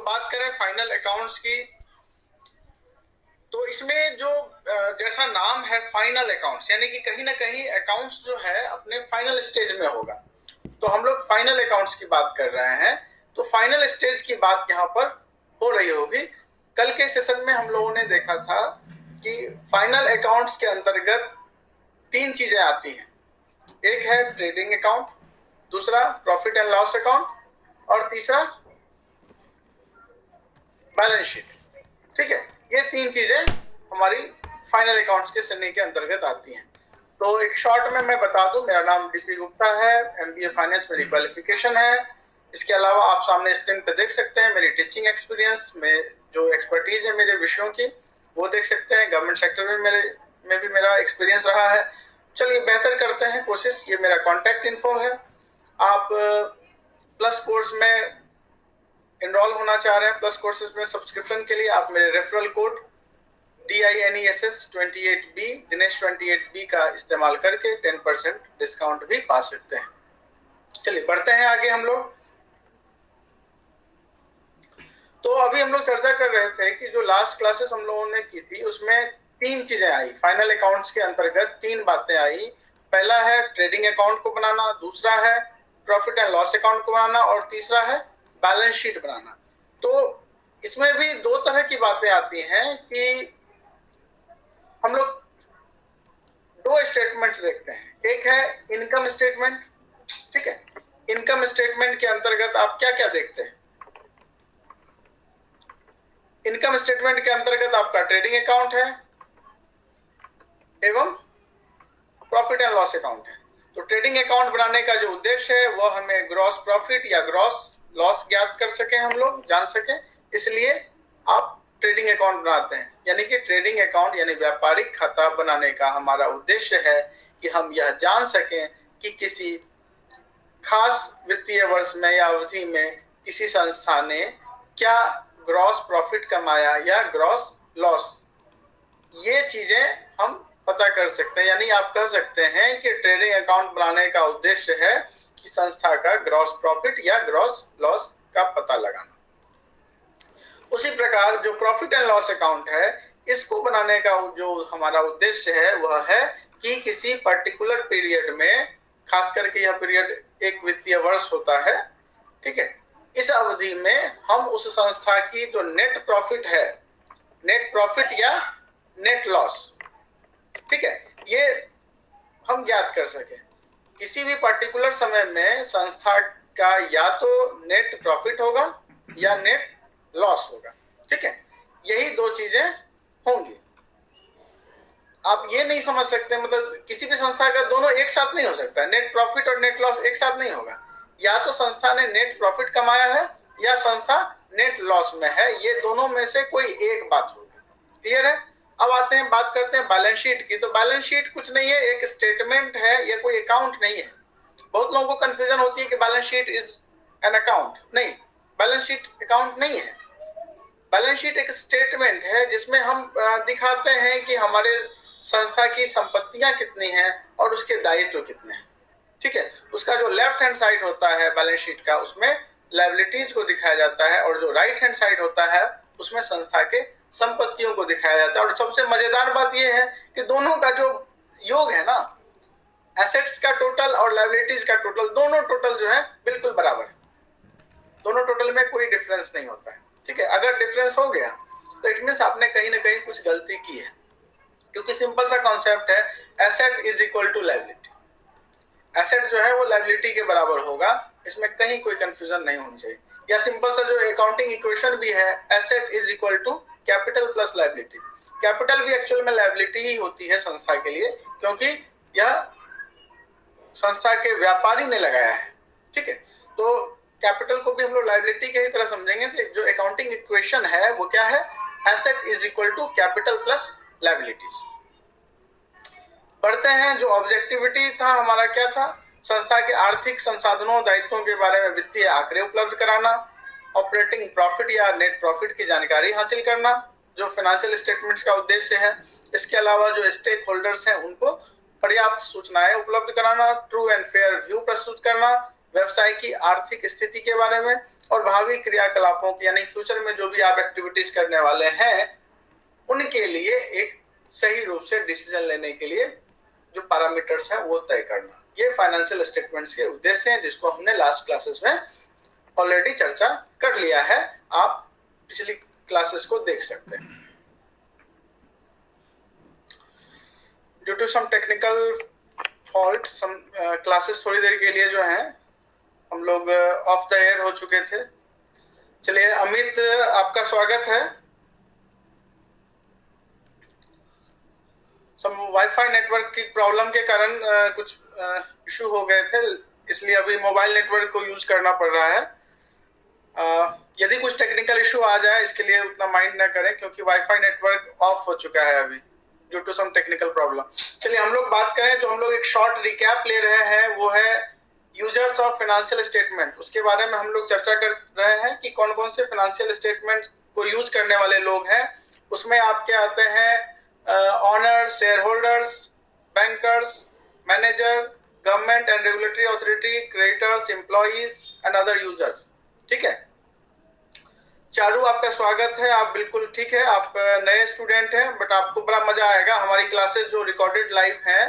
बात करें final accounts की, तो इसमें जो जैसा नाम है फाइनल अकाउंट्स, यानी कि कहीं ना कहीं अकाउंट्स जो है अपने फाइनल स्टेज में होगा। तो हम लोग फाइनल अकाउंट्स की बात कर रहे हैं, तो फाइनल स्टेज की बात यहाँ पर हो रही होगी। कल के सेशन में हम लोगों ने देखा था कि फाइनल अकाउंट्स के अंतर्गत तीन चीजें आती हैं। एक है ट्रेडिंग अकाउंट, दूसरा प्रॉफिट एंड लॉस अकाउंट और तीसरा बैलेंस शीट। ठीक है, ये तीन चीजें हमारी फाइनल अकाउंट्स के श्रेणी के अंतर्गत आती हैं। तो एक शॉर्ट में मैं बता दूं, मेरा नाम डीपी गुप्ता है, एमबीए फाइनेंस मेरी क्वालिफिकेशन है। इसके अलावा आप सामने स्क्रीन पे देख सकते हैं मेरी टीचिंग एक्सपीरियंस में जो एक्सपर्टीज है मेरे विषयों की, वो देख सकते हैं। गवर्नमेंट सेक्टर में भी मेरा एक्सपीरियंस रहा है। चलिए बेहतर करते हैं कोशिश। ये मेरा कॉन्टैक्ट इन्फो है। आप प्लस कोर्स में एनरोल होना चाह रहे हैं, प्लस कोर्सेज में सब्सक्रिप्शन के लिए आप मेरे referral code DINESS28B Dinesh 28B का इस्तेमाल करके 10% डिस्काउंट भी पा सकते हैं। चलिए बढ़ते हैं आगे हम लोग। तो अभी हम लोग चर्चा कर रहे थे कि जो लास्ट क्लासेस हम लोगों ने की थी उसमें तीन चीजें आई। फाइनल अकाउंट्स के अंतर्गत तीन बातें आई। पहला है ट्रेडिंग अकाउंट को बनाना, दूसरा है प्रॉफिट एंड लॉस अकाउंट को बनाना और तीसरा है बैलेंस शीट बनाना। तो इसमें भी दो तरह की बातें आती हैं कि हम लोग दो स्टेटमेंट्स देखते हैं। एक है इनकम स्टेटमेंट। ठीक है, इनकम स्टेटमेंट के अंतर्गत आप क्या क्या देखते हैं? इनकम स्टेटमेंट के अंतर्गत आपका ट्रेडिंग अकाउंट है एवं प्रॉफिट एंड लॉस अकाउंट है। तो ट्रेडिंग अकाउंट बनाने का जो उद्देश्य है वह हमें ग्रॉस प्रॉफिट या ग्रॉस लॉस ज्ञात कर सके, हम लोग जान सके, इसलिए आप ट्रेडिंग अकाउंट बनाते हैं। यानी कि ट्रेडिंग अकाउंट यानी व्यापारिक खाता बनाने का हमारा उद्देश्य है कि हम यह जान सकें कि किसी खास वित्तीय वर्ष में या अवधि में किसी संस्था ने क्या ग्रॉस प्रॉफिट कमाया या ग्रॉस लॉस, ये चीजें हम पता कर सकते हैं। यानी आप कह सकते हैं कि ट्रेडिंग अकाउंट बनाने का उद्देश्य है कि संस्था का ग्रॉस प्रॉफिट या ग्रॉस लॉस का पता लगाना। उसी प्रकार जो प्रॉफिट एंड लॉस अकाउंट है, इसको बनाने का जो हमारा उद्देश्य है वह है कि किसी पर्टिकुलर पीरियड में, खास करके यह पीरियड एक वित्तीय वर्ष होता है, ठीक है, इस अवधि में हम उस संस्था की जो नेट प्रॉफिट है, नेट प्रॉफिट या नेट लॉस, ठीक है, ये हम ज्ञात कर सके। किसी भी पर्टिकुलर समय में संस्था का या तो नेट प्रॉफिट होगा या नेट लॉस होगा। ठीक है, यही दो चीजें होंगी। आप ये नहीं समझ सकते, मतलब किसी भी संस्था का दोनों एक साथ नहीं हो सकता। नेट प्रॉफिट और नेट लॉस एक साथ नहीं होगा। या तो संस्था ने नेट प्रॉफिट कमाया है या संस्था नेट लॉस में है, ये दोनों में से कोई एक बात होगी। क्लियर है? अब आते हैं, बात करते हैं बैलेंस शीट की। तो बैलेंस शीट कुछ नहीं है, एक स्टेटमेंट है, ये कोई अकाउंट नहीं है। बहुत लोगों को कंफ्यूजन होती है कि balance sheet is an account. नहीं, बैलेंस शीट अकाउंट नहीं है। बैलेंस शीट एक स्टेटमेंट है जिसमें हम दिखाते हैं कि हमारे संस्था की संपत्तियां कितनी हैं और उसके दायित्व कितने हैं। ठीक है, उसका जो लेफ्ट हैंड साइड होता है बैलेंस शीट का, उसमें लायबिलिटीज को दिखाया जाता है और जो राइट हैंड साइड होता है उसमें संस्था के संपत्तियों को दिखाया जाता है। और सबसे मजेदार बात यह है कि दोनों का जो योग है ना, एसेट्स का टोटल और लायबिलिटीज का टोटल, दोनों टोटल जो है बिल्कुल बराबर है। दोनों टोटल में कोई डिफरेंस नहीं होता है। ठीक है, अगर डिफरेंस हो गया तो इट मींस आपने कहीं ना कहीं कुछ गलती की है, क्योंकि सिंपल सा कॉन्सेप्ट है, asset is equal to liability. Asset जो है वो लायबिलिटी के बराबर होगा, इसमें कहीं कोई कंफ्यूजन नहीं होनी चाहिए। या सिंपल सा जो अकाउंटिंग इक्वेशन भी है, asset is equal to capital plus liability. Capital भी एक्चुअल में लायबिलिटी ही होती है संस्था के लिए, क्योंकि यह संस्था के व्यापारी ने लगाया है। ठीक है, तो कैपिटल को भी हम लोग लायबिलिटी के ही तरह समझेंगे। तो जो अकाउंटिंग इक्वेशन है वो क्या है? Asset is equal to capital plus liabilities. बढ़ते हैं, जो ऑब्जेक्टिविटी था हमारा क्या था? संस्था के आर्थिक संसाधनों दायित्वों के बारे में वित्तीय आंकड़े उपलब्ध कराना, ऑपरेटिंग प्रॉफिट या नेट प्रॉफिट की जानकारी हासिल करना, जो फाइनेंशियल स्टेटमेंट्स का उद्देश्य है। इसके अलावा जो स्टेक होल्डर्स हैं उनको पर्याप्त सूचनाएं उपलब्ध कराना, ट्रू एंड फेयर व्यू प्रस्तुत करना, व्यवसाय की आर्थिक स्थिति के बारे में और भावी क्रियाकलापों की, यानी फ्यूचर में जो भी आप एक्टिविटीज करने वाले हैं उनके लिए एक सही रूप से डिसीजन लेने के लिए जो पैरामीटर्स हैं वो तय करना। ये फाइनेंशियल स्टेटमेंट्स के उद्देश्य हैं, जिसको हमने लास्ट क्लासेस में ऑलरेडी चर्चा कर लिया है। आप पिछली क्लासेस को देख सकते हैं। Due to some technical fault some classes थोड़ी देर के लिए जो है हम लोग ऑफ द एयर हो चुके थे। चलिए अमित, आपका स्वागत है। सम वाईफाई नेटवर्क की प्रॉब्लम के कारण कुछ इशू हो गए थे, इसलिए अभी मोबाइल नेटवर्क को यूज करना पड़ रहा है। यदि कुछ टेक्निकल इशू आ जाए इसके लिए उतना माइंड ना करें, क्योंकि वाईफाई नेटवर्क ऑफ हो चुका है अभी due to some technical problem. चलिए हम लोग बात करें, जो हम लोग एक शॉर्ट रिकैप ले रहे हैं वो है यूजर्स ऑफ फाइनेंशियल स्टेटमेंट। उसके बारे में हम लोग चर्चा कर रहे हैं कि कौन कौन से फाइनेंशियल स्टेटमेंट को यूज करने वाले लोग हैं। उसमें आपके आते हैं honours, share holders, bankers, manager, government and regulatory authority, creditors, employees and other users. ठीक है चारू, आपका स्वागत है। आप बिल्कुल ठीक है, आप नए स्टूडेंट हैं, बट आपको बड़ा मजा आएगा। हमारी क्लासेस जो रिकॉर्डेड लाइव हैं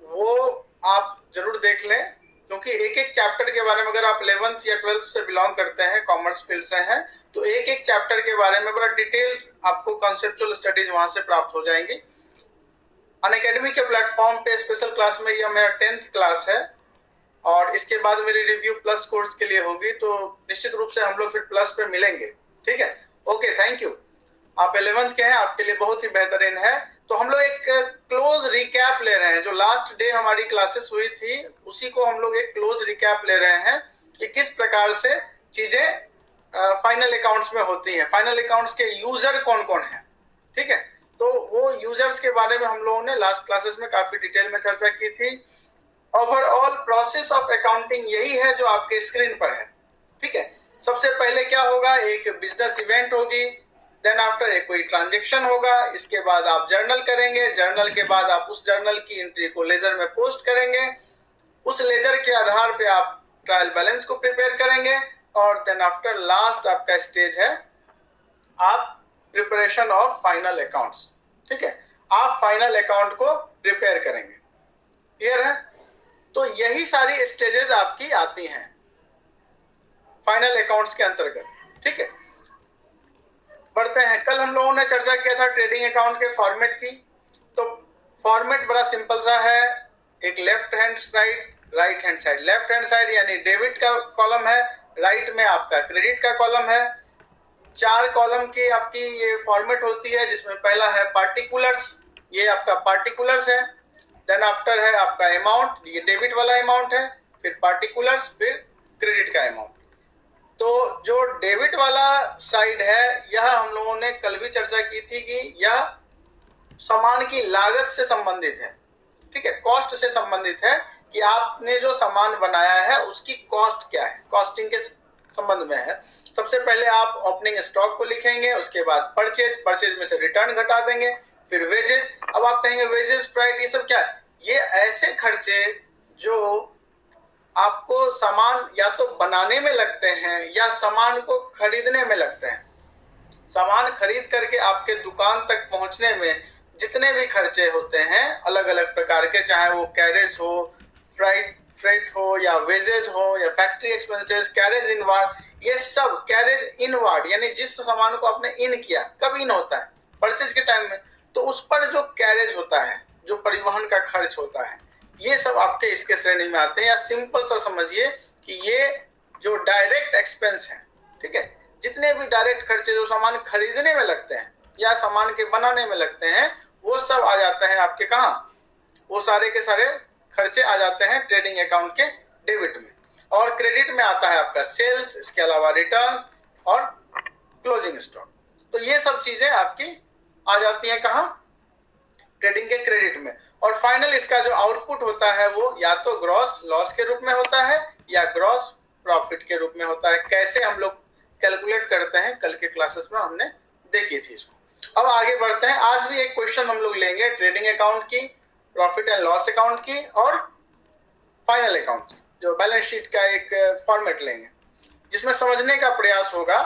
वो आप जरूर देख लें, क्योंकि एक एक चैप्टर के बारे में, अगर आप 11th या 12th से बिलोंग करते हैं, कॉमर्स फील्ड से हैं, तो एक एक चैप्टर के बारे में बड़ा डिटेल आपको कॉन्सेप्चुअल स्टडीज वहां से प्राप्त हो जाएंगी। अनअकैडमी के प्लेटफॉर्म पे स्पेशल क्लास में यह मेरा 10th क्लास है और इसके बाद मेरी रिव्यू प्लस कोर्स के लिए होगी, तो निश्चित रूप से हम लोग फिर प्लस पे मिलेंगे। ठीक है, ओके, थैंक यू। आप 11th के हैं, आपके लिए बहुत ही बेहतरीन है। तो हम लोग एक क्लोज रिकैप ले रहे हैं। जो लास्ट डे हमारी क्लासेस हुई थी उसी को हम लोग एक क्लोज रिकैप ले रहे हैं कि किस प्रकार से चीजें फाइनल अकाउंट्स में होती हैं, फाइनल अकाउंट्स के यूजर कौन कौन है। ठीक है, तो वो यूजर्स के बारे में हम लोगों ने लास्ट क्लासेस में काफी डिटेल में चर्चा की थी। ओवरऑल प्रोसेस ऑफ अकाउंटिंग यही है जो आपके स्क्रीन पर है। ठीक है, सबसे पहले क्या होगा, एक बिजनेस इवेंट होगी, देन आफ्टर एक कोई ट्रांजैक्शन होगा, इसके बाद आप जर्नल करेंगे, जर्नल के बाद आप उस जर्नल की एंट्री को लेजर में पोस्ट करेंगे, उस लेजर के आधार पे आप ट्रायल बैलेंस को प्रिपेयर करेंगे और देन आफ्टर लास्ट आपका स्टेज है आप प्रिपरेशन ऑफ फाइनल अकाउंट्स। ठीक है, आप फाइनल अकाउंट को प्रिपेयर करेंगे। क्लियर है? तो यही सारी स्टेजेस आपकी आती हैं फाइनल अकाउंट्स के अंतर्गत। ठीक है, बढ़ते हैं। कल हम लोगों ने चर्चा किया था ट्रेडिंग अकाउंट के फॉर्मेट की। तो फॉर्मेट बड़ा सिंपल सा है, एक left hand side, right hand side. Left hand side यानी डेबिट का कॉलम है, राइट में आपका क्रेडिट का कॉलम है। 4 कॉलम की आपकी ये फॉर्मेट होती है, जिसमें पहला है पार्टिकुलर्स, ये आपका पार्टिकुलर्स है। देन आफ्टर है आपका अमाउंट, ये डेबिट वाला अमाउंट है, फिर पार्टिकुलर्स, फिर क्रेडिट का अमाउंट। तो जो डेबिट वाला साइड है यह हम लोगों ने कल भी चर्चा की थी कि यह सामान की लागत से संबंधित है। ठीक है, कॉस्ट से संबंधित है कि आपने जो सामान बनाया है उसकी कॉस्ट क्या है, कॉस्टिंग के संबंध में है। सबसे पहले आप ओपनिंग स्टॉक को लिखेंगे, उसके बाद परचेज में से रिटर्न घटा देंगे, फिर वेजेज। अब आप कहेंगे वेजेज, फ्राइट, ये सब क्या है? ये ऐसे खर्चे जो आपको सामान या तो बनाने में लगते हैं या सामान को खरीदने में लगते हैं। सामान खरीद करके आपके दुकान तक पहुंचने में जितने भी खर्चे होते हैं अलग अलग प्रकार के, चाहे वो कैरेज हो, फ्रेट हो, या वेजेज हो, या फैक्ट्री एक्सपेंसेस, कैरेज इनवार्ड, ये सब कैरेज इनवार्ड यानी जिस सामान को आपने इन किया, कब इन होता है? परचेज के टाइम में। तो उस पर जो कैरेज होता है, जो परिवहन का खर्च होता है, ये सब आपके इसके श्रेणी में आते हैं। या सिंपल सा समझिए कि ये जो डायरेक्ट एक्सपेंस है, ठीक है, जितने भी डायरेक्ट खर्चे जो सामान खरीदने में लगते हैं या सामान के बनाने में लगते हैं, वो सब आ जाते हैं आपके कहाँ? वो सारे के सारे खर्चे आ जाते हैं ट्रेडिंग अकाउंट के डेबिट में। और क्रेडिट में आता है आपका सेल्स, इसके अलावा रिटर्न्स और क्लोजिंग स्टॉक। तो ये सब चीजें आपकी आ जाती हैं कहाँ? ट्रेडिंग के क्रेडिट में। और फाइनल इसका जो आउटपुट होता है वो या तो ग्रॉस लॉस के रूप में होता है या ग्रॉस प्रॉफिट के रूप में होता है। कैसे हम लोग कैलकुलेट करते हैं कल के क्लासेस में हमने देखी थी इसको। अब आगे बढ़ते हैं। आज भी एक क्वेश्चन हम लोग लेंगे ट्रेडिंग अकाउंट की, प्रॉफिट एंड लॉस अकाउंट की और फाइनल अकाउंट की, जो बैलेंस शीट का एक फॉर्मेट लेंगे जिसमें समझने का प्रयास होगा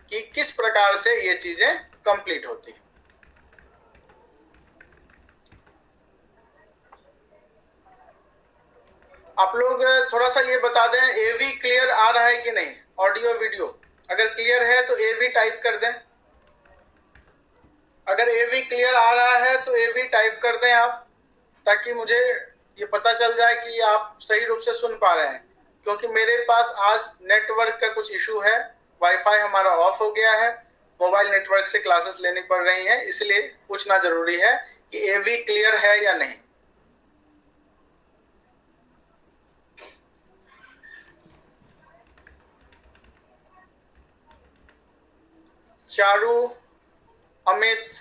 कि किस प्रकार से ये चीजें कंप्लीट होती हैं। आप लोग थोड़ा सा ये बता दें, एवी क्लियर आ रहा है कि नहीं, ऑडियो वीडियो? अगर क्लियर है तो एवी टाइप कर दें। अगर एवी क्लियर आ रहा है तो एवी टाइप कर दें आप, ताकि मुझे ये पता चल जाए कि आप सही रूप से सुन पा रहे हैं। क्योंकि मेरे पास आज नेटवर्क का कुछ इशू है, वाईफाई हमारा ऑफ हो गया है, मोबाइल नेटवर्क से क्लासेस लेनी पड़ रही हैं, इसलिए पूछना जरूरी है कि एवी क्लियर है या नहीं। चारू, अमित,